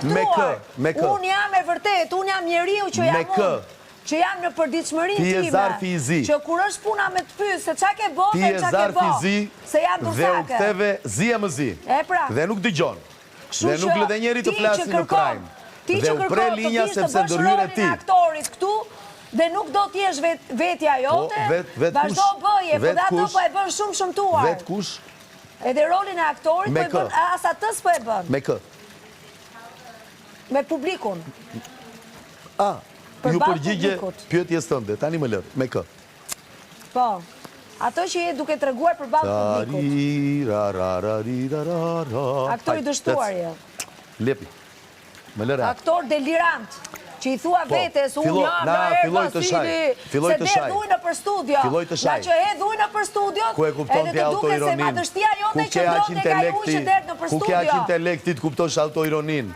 faktuar. Unë jam e vërtet, unë jam njeriu që jam unë. Që jam në përditshmërinë time. Ti je zar fizi. Që kur është puna me të pyes se çka ke bërë, ti je zar fizi. Se jam dursake. Dhe u ktheve zi e më zi. E pra. Dhe nuk dëgjon. Dhe nuk lë dhe njeri të flasë në krajmë. Dhe u pre linja sepse ndërhyre ti. Aktorit këtu dhe nuk do t'jesh vetja jote. Vazhdo bëje, po dhe ato po e bën shumë tuar. Vet kush? Edhe rolin e aktorit po e bën, as atës po e bën. Me kë? Me publikun. Ju përgjigje pyetjes tënde, tani më lër, me kë? Po, ato që je duke treguar përballë publikut. Aktori dështuar je. Lepi, më lër. Aktor delirant, që i thua vetes, unë jam në Vasili, se dhe dhuj në për studio. Nga që e dhuj në për studio, edhe të duke se madhështia jote që ndrote ka ju që derë në për studio. Ku ke aq intelektit kuptosh autoironin?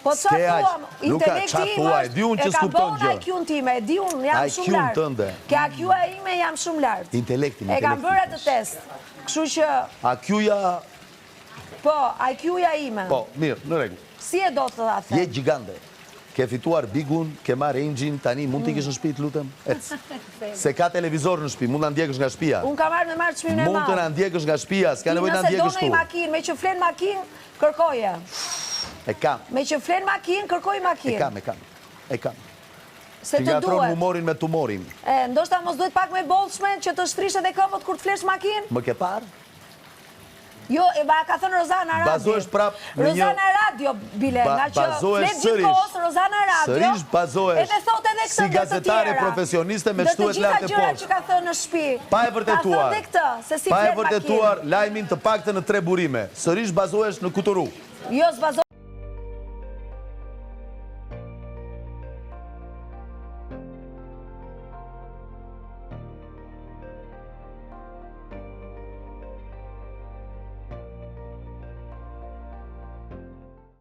Po të thuam, intelekti im e ka bon IQ-n time, e di unë jam shumë lartë. Ke IQ-a ime jam shumë lartë. Intelektin, e kam bërë atë test. Kështu që... IQ-ja... Po, IQ-ja ime. Po, mirë, në regu. Si e do të thafë? Je gjigande. Ke fituar bigun, ke marrë engine, tani mund t'i kesh në shtëpi, lutem? Se ka televizor në shtëpi, mund të ndjekësh nga shtëpia. Unë ka marrë me marrë çmimin e madh. Mund të ndjekësh nga shtëpia, s'ka nevojë të ndjekësh tu. Nëse do në makinë, me që flen makinë, kërkoje. E kam. Me që flen makinë, kërkoj makinë. E kam. Se të duhet. Ti ngatron humorin me tumorin. Ndoshta mos duhet pak me bollshme që të shtrish edhe këmbët kur të flesh makinë? Më ke parë? Jo, ka thënë Rozana Radio. Bazohesh prap në një... Rozana Radio, bile, nga që flet gjithkohës, Rozana Radio. Sërish bazohesh edhe thot edhe këtë si gazetare profesioniste me shtuhet lartë e poshtë. Dhe të gjitha gjëra që ka thënë në shtëpi. Pa e vërtetuar. Ka thënë dhe këtë, se si pa flet e vërtetuar lajmin të paktën në 3 burime. Sërish bazohesh në Kuturu. Jo, s'bazohesh.